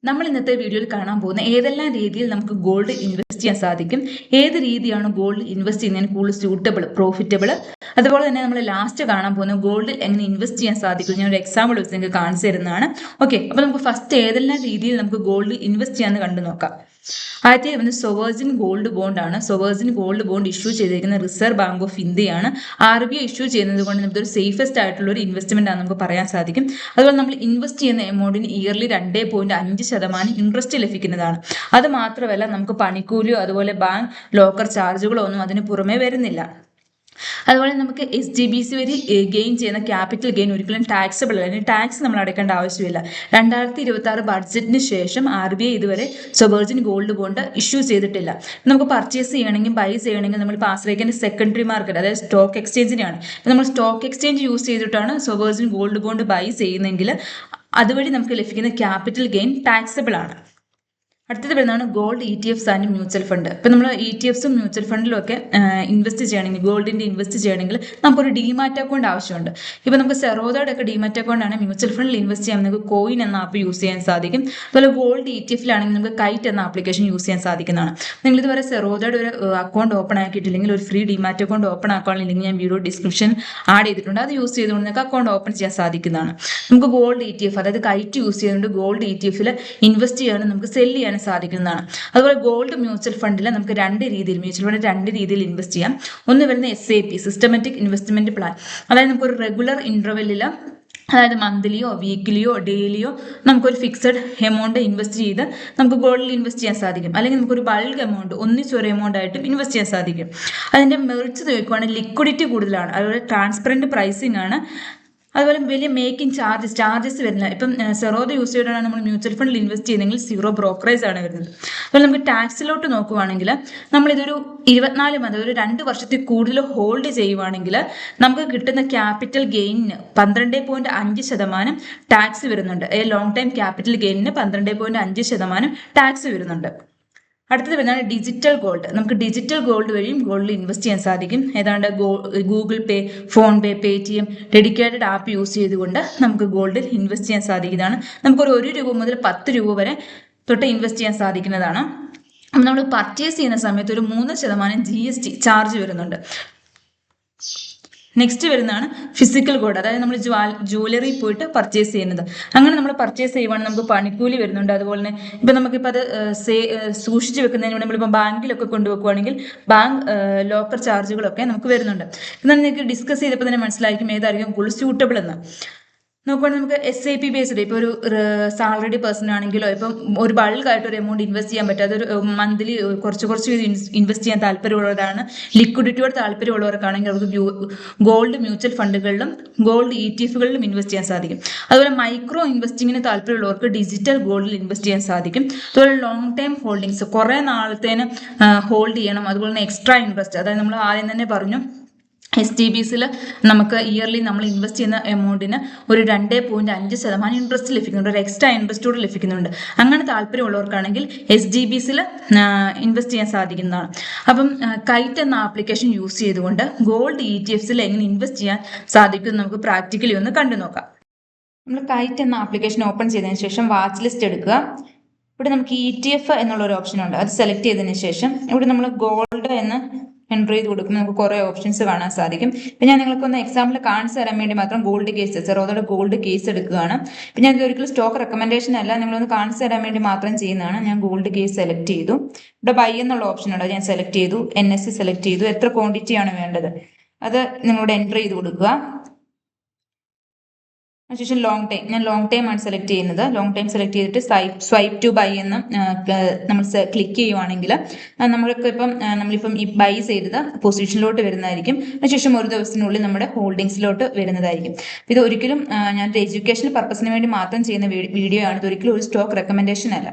നമ്മൾ ഇന്നത്തെ വീഡിയോയിൽ കാണാൻ പോകുന്ന ഏതെല്ലാം രീതിയിൽ നമുക്ക് ഗോൾഡ് ഇൻവെസ്റ്റ് ചെയ്യാൻ സാധിക്കും, ഏത് രീതിയാണ് ഗോൾഡ് ഇൻവെസ്റ്റ് ചെയ്യുന്നതിന് കൂടുതൽ സ്യൂട്ടബിൾ, പ്രോഫിറ്റബിൾ, അതുപോലെ തന്നെ നമ്മൾ ലാസ്റ്റ് കാണാൻ പോകുന്ന ഗോൾഡിൽ എങ്ങനെ ഇൻവെസ്റ്റ് ചെയ്യാൻ സാധിക്കും. ഞാൻ ഒരു എക്സാമ്പിൾ വെച്ച് നിങ്ങൾക്ക് കാണിച്ചു തരുന്നതാണ്. ഓക്കെ, അപ്പോൾ നമുക്ക് ഫസ്റ്റ് ഏതെല്ലാം രീതിയിൽ നമുക്ക് ഗോൾഡ് ഇൻവെസ്റ്റ് ചെയ്യാമെന്ന് കണ്ടു നോക്കാം. ആദ്യത്തെ വന്ന് സൊവേഴ്സിൻ ഗോൾഡ് ബോണ്ട് ആണ്. സൊവേഴ്സിൻ ഗോൾഡ് ബോണ്ട് ഇഷ്യൂ ചെയ്തിരിക്കുന്ന റിസർവ് ബാങ്ക് ഓഫ് ഇന്ത്യയാണ്. RBI ഇഷ്യൂ ചെയ്യുന്നത് കൊണ്ട് നമുക്കൊരു സേഫസ്റ്റ് ആയിട്ടുള്ള ഒരു ഇൻവെസ്റ്റ്മെന്റ് ആണ് നമുക്ക് പറയാൻ സാധിക്കും. അതുപോലെ നമ്മൾ ഇൻവെസ്റ്റ് ചെയ്യുന്ന എമൗണ്ടിന് ഇയർലി 2.5% ഇൻട്രസ്റ്റ് ലഭിക്കുന്നതാണ്. അത് മാത്രമല്ല നമുക്ക് പണിക്കൂലിയോ അതുപോലെ ബാങ്ക് ലോക്കർ ചാർജുകളോ ഒന്നും അതിന് പുറമെ വരുന്നില്ല. അതുപോലെ നമുക്ക് SGBC വഴി ഗെയിൻ ചെയ്യുന്ന ക്യാപിറ്റൽ ഗെയിൻ ഒരിക്കലും ടാക്സബിൾ അല്ല. ടാക്സ് നമ്മൾ അടയ്ക്കേണ്ട ആവശ്യമില്ല. 2026 ബഡ്ജറ്റിന് ശേഷം RBI ഇതുവരെ സൊവേഴ്സിൻ ഗോൾഡ് ബോണ്ട് ഇഷ്യൂ ചെയ്തിട്ടില്ല. നമുക്ക് പർച്ചേസ് ചെയ്യണമെങ്കിൽ ബൈ ചെയ്യണമെങ്കിൽ നമ്മൾ ആശ്രയിക്കേണ്ട സെക്കൻഡറി മാർക്കറ്റ്, അതായത് സ്റ്റോക്ക് എക്സ്ചേഞ്ചിനെയാണ്. നമ്മൾ സ്റ്റോക്ക് എക്സ്ചേഞ്ച് യൂസ് ചെയ്തിട്ടാണ് സൊവേഴ്സിൻ ഗോൾഡ് ബോണ്ട് ബൈ ചെയ്യുന്നതെങ്കിൽ അതുവഴി നമുക്ക് ലഭിക്കുന്ന ക്യാപിറ്റൽ ഗെയിൻ ടാക്സബിൾ ആണ്. അടുത്തത് വരുന്നതാണ് gold ETFs and mutual fund. ഇപ്പം നമ്മൾ ETFസും മ്യൂച്വൽ ഫണ്ടിലും ഒക്കെ ഇൻവെസ്റ്റ് ചെയ്യണമെങ്കിൽ, ഗോൾഡിൻ്റെ ഇൻവെസ്റ്റ് ചെയ്യണമെങ്കിൽ നമുക്കൊരു ഡിമാറ്റ് അക്കൗണ്ട് ആവശ്യമുണ്ട്. ഇപ്പം നമുക്ക് സെറോദയുടെ ഒക്കെ ഡിമാറ്റ് അക്കൗണ്ടാണ്. മ്യൂച്വൽ ഫണ്ടിൽ ഇൻവെസ്റ്റ് ചെയ്യാൻ നമുക്ക് കോയിൻ എന്ന ആപ്പ് യൂസ് ചെയ്യാൻ സാധിക്കും. അതുപോലെ ഗോൾഡ് ETFിലാണെങ്കിൽ നമുക്ക് കൈറ്റ് എന്ന ആപ്ലിക്കേഷൻ യൂസ് ചെയ്യാൻ സാധിക്കുന്നതാണ്. നിങ്ങൾ ഇതുവരെ സെറോദയുടെ ഒരു അക്കൗണ്ട് ഓപ്പൺ ആക്കിയിട്ടില്ലെങ്കിൽ, ഒരു ഫ്രീ ഡിമാറ്റ് അക്കൗണ്ട് ഓപ്പൺ ആക്കുകയാണെങ്കിൽ ഞാൻ വീഡിയോ ഡിസ്ക്രിപ്ഷൻ ആഡ് ചെയ്തിട്ടുണ്ട്. അത് യൂസ് ചെയ്തുകൊണ്ട് നിങ്ങൾക്ക് അക്കൗണ്ട് ഓപ്പൺ ചെയ്യാൻ സാധിക്കുന്നതാണ്. നമുക്ക് ഗോൾഡ് ETF, അതായത് കൈറ്റ് യൂസ് ചെയ്തുകൊണ്ട് ഗോൾഡ് ETFിൽ ഇൻവെസ്റ്റ് ചെയ്യാനും നമുക്ക് സെല് ചെയ്യാൻ സാധിക്കുന്നതാണ്. അതുപോലെ ഗോൾഡ് മ്യൂച്വൽ ഫണ്ടിൽ നമുക്ക് മ്യൂച്വൽ ഫണ്ട് രണ്ട് രീതിയിൽ ഇൻവെസ്റ്റ് ചെയ്യാം. ഒന്ന് വരുന്ന SIP, സിസ്റ്റമാറ്റിക് ഇൻവെസ്റ്റ്മെന്റ് പ്ലാൻ. അതായത് നമുക്കൊരു റെഗുലർ ഇന്റർവെല്ലിൽ, അതായത് മന്ത്ലിയോ വീക്ക്ലിയോ ഡെയിലിയോ നമുക്കൊരു ഫിക്സഡ് എമൗണ്ട് ഇൻവെസ്റ്റ് ചെയ്ത് നമുക്ക് ഗോൾഡിൽ ഇൻവെസ്റ്റ് ചെയ്യാൻ സാധിക്കും. അല്ലെങ്കിൽ നമുക്കൊരു ബൾക്ക് എമൗണ്ട്, ഒന്നിച്ചൊരു എമൗണ്ട് ആയിട്ടും ഇൻവെസ്റ്റ് ചെയ്യാൻ സാധിക്കും. അതിൻ്റെ മെറിറ്റ്സ് നോക്കുകയാണെങ്കിൽ ലിക്വിഡിറ്റി കൂടുതലാണ്, അതുപോലെ ട്രാൻസ്പെറൻറ്റ് പ്രൈസിംഗ് ആണ്, അതുപോലെ വലിയ മേക്കിംഗ് ചാർജസ് വരുന്നില്ല. ഇപ്പം സെറോദ യൂസ് ചെയ്തിട്ടാണ് നമ്മൾ മ്യൂച്വൽ ഫണ്ടിൽ ഇൻവെസ്റ്റ് ചെയ്യുന്നതെങ്കിൽ 0 ബ്രോക്കറേജ് ആണ് വരുന്നത്. അതുപോലെ നമുക്ക് ടാക്സിലോട്ട് നോക്കുവാണെങ്കിൽ നമ്മളിതൊരു 24 മന്ത്, ഒരു 2 വർഷത്തിൽ കൂടുതൽ ഹോൾഡ് ചെയ്യുവാണെങ്കിൽ നമുക്ക് കിട്ടുന്ന ക്യാപിറ്റൽ ഗെയിനിന് 12.5% ടാക്സ് വരുന്നുണ്ട്. ലോങ് ടൈം ക്യാപിറ്റൽ ഗെയിനിന് 12.5% ടാക്സ് വരുന്നുണ്ട്. അടുത്തത് വരുന്നതാണ് ഡിജിറ്റൽ ഗോൾഡ്. നമുക്ക് ഡിജിറ്റൽ ഗോൾഡ് വഴിയും ഗോൾഡിൽ ഇൻവെസ്റ്റ് ചെയ്യാൻ സാധിക്കും. ഏതാണ്ട് Google Pay, PhonePe, Paytm dedicated app use ചെയ്തുകൊണ്ട് നമുക്ക് ഗോൾഡിൽ ഇൻവെസ്റ്റ് ചെയ്യാൻ സാധിക്കുന്നതാണ്. നമുക്കൊരു 1 രൂപ മുതൽ 10 രൂപ വരെ തൊട്ട് ഇൻവെസ്റ്റ് ചെയ്യാൻ സാധിക്കുന്നതാണ്. നമ്മൾ പർച്ചേസ് ചെയ്യുന്ന സമയത്ത് ഒരു 3% GST ചാർജ് വരുന്നുണ്ട്. നെക്സ്റ്റ് വരുന്നതാണ് ഫിസിക്കൽ ഗോൾഡ്, അതായത് നമ്മൾ ജ്വല്ലറി പോയിട്ട് പർച്ചേസ് ചെയ്യുന്നത്. അങ്ങനെ നമ്മൾ പർച്ചേസ് ചെയ്യുവാണെങ്കിൽ നമുക്ക് പണിക്കൂലി വരുന്നുണ്ട്. അതുപോലെ തന്നെ ഇപ്പം നമുക്കിപ്പോൾ അത് സൂക്ഷിച്ച് വെക്കുന്നതിന് വേണ്ടി നമ്മളിപ്പോൾ ബാങ്കിലൊക്കെ കൊണ്ടുവെക്കുകയാണെങ്കിൽ ബാങ്ക് ലോക്കർ ചാർജുകളൊക്കെ നമുക്ക് വരുന്നുണ്ട്. എന്നാൽ നിങ്ങൾക്ക് ഡിസ്കസ് ചെയ്തപ്പോൾ തന്നെ മനസ്സിലായിരിക്കും ഏതായിരിക്കും കൂടുതൽ സ്യൂട്ടബിൾ എന്ന്. നോക്കുകയാണെങ്കിൽ നമുക്ക് SIP ബേസ്ഡ്, ഇപ്പോൾ ഒരു സാലറിഡ് പേഴ്സൺ ആണെങ്കിലോ ഇപ്പം ഒരു ബൾക്കായിട്ട് ഒരു എമൗണ്ട് ഇൻവെസ്റ്റ് ചെയ്യാൻ പറ്റും. അതൊരു മന്ത്ലി കുറച്ച് ഇൻവെസ്റ്റ് ചെയ്യാൻ താല്പര്യമുള്ളവരാണ്, ലിക്വിഡിറ്റിയോട് താല്പര്യമുള്ളവർക്കാണെങ്കിൽ അവർക്ക് ഗോൾഡ് മ്യൂച്വൽ ഫണ്ടുകളിലും ഗോൾഡ് ETFകളിലും ഇൻവെസ്റ്റ് ചെയ്യാൻ സാധിക്കും. അതുപോലെ മൈക്രോ ഇൻവെസ്റ്റിങ്ങിന് താല്പര്യമുള്ളവർക്ക് ഡിജിറ്റൽ ഗോൾഡിൽ ഇൻവെസ്റ്റ് ചെയ്യാൻ സാധിക്കും. അതുപോലെ ലോങ് ടൈം ഹോൾഡിങ്സ്, കുറേ നാളത്തേന് ഹോൾഡ് ചെയ്യണം. അതുപോലെ തന്നെ എക്സ്ട്രാ ഇൻട്രസ്റ്റ്, അതായത് നമ്മൾ ആദ്യം തന്നെ പറഞ്ഞു STBCയിൽ നമുക്ക് ഇയർലി നമ്മൾ ഇൻവെസ്റ്റ് ചെയ്യുന്ന എമൗണ്ടിന് ഒരു 2.5% ഇൻട്രസ്റ്റ് ലഭിക്കുന്നുണ്ട്, ഒരു എക്സ്ട്രാ ഇൻട്രസ്റ്റ് കൂടെ ലഭിക്കുന്നുണ്ട്. അങ്ങനെ താല്പര്യമുള്ളവർക്കാണെങ്കിൽ SGBCയിൽ ഇൻവെസ്റ്റ് ചെയ്യാൻ സാധിക്കുന്നതാണ്. അപ്പം കൈറ്റ് എന്ന ആപ്ലിക്കേഷൻ യൂസ് ചെയ്തുകൊണ്ട് ഗോൾഡ് ETFസിൽ എങ്ങനെ ഇൻവെസ്റ്റ് ചെയ്യാൻ സാധിക്കും നമുക്ക് പ്രാക്ടിക്കലി ഒന്ന് കണ്ടു നോക്കാം. നമ്മൾ കൈറ്റ് എന്ന ആപ്ലിക്കേഷൻ ഓപ്പൺ ചെയ്തതിന് ശേഷം വാച്ച് ലിസ്റ്റ് എടുക്കുക. ഇവിടെ നമുക്ക് ETF എന്നുള്ള ഒരു ഓപ്ഷൻ ഉണ്ട്, അത് സെലക്ട് ചെയ്തതിന് ശേഷം ഇവിടെ നമ്മൾ ഗോൾഡ് എന്ന് എൻ്റർ ചെയ്ത് കൊടുക്കുമ്പോൾ നമുക്ക് കുറേ ഓപ്ഷൻസ് കാണാൻ സാധിക്കും. ഇപ്പം ഞാൻ നിങ്ങൾക്കൊന്ന് എക്സാമ്പിൾ കാണിച്ചു തരാൻ വേണ്ടി മാത്രം ഗോൾഡ് കേസ്, സെറോദയുടെ ഗോൾഡ് കേസ് എടുക്കുകയാണ്. ഇപ്പം ഞാൻ ഒരിക്കലും സ്റ്റോക്ക് റെക്കമെൻഡേഷൻ അല്ല, നിങ്ങളൊന്ന് കാണിച്ചു തരാൻ വേണ്ടി മാത്രം ചെയ്യുന്നതാണ്. ഞാൻ ഗോൾഡ് കേസ് സെലക്ട് ചെയ്തു. ഇവിടെ ബൈ എന്നുള്ള ഓപ്ഷൻ ഉണ്ട്, ഞാൻ സെലക്ട് ചെയ്തു. NSE സെലക്ട് ചെയ്തു. എത്ര ക്വാണ്ടിറ്റിയാണ് വേണ്ടത് അത് നിങ്ങളോട് എൻ്റർ ചെയ്ത് കൊടുക്കുക. അതിനുശേഷം ഞാൻ ലോങ് ടൈം ആണ് സെലക്ട് ചെയ്യുന്നത്. ലോങ് ടൈം സെലക്ട് ചെയ്തിട്ട് സ്വൈപ്പ് ടു ബൈ എന്ന് നമ്മൾ ക്ലിക്ക് ചെയ്യുവാണെങ്കിൽ നമ്മളിപ്പം ഈ ബൈ ചെയ്തത് പൊസിഷനിലോട്ട് വരുന്നതായിരിക്കും. അതിനുശേഷം ഒരു ദിവസത്തിനുള്ളിൽ നമ്മുടെ ഹോൾഡിങ്സിലോട്ട് വരുന്നതായിരിക്കും. ഇത് ഒരിക്കലും ഞാൻ എഡ്യൂക്കേഷണൽ പർപ്പസിന് വേണ്ടി മാത്രം ചെയ്യുന്ന വീഡിയോ ആണ്. ഇത് ഒരിക്കലും ഒരു സ്റ്റോക്ക് റെക്കമെൻഡേഷൻ അല്ല.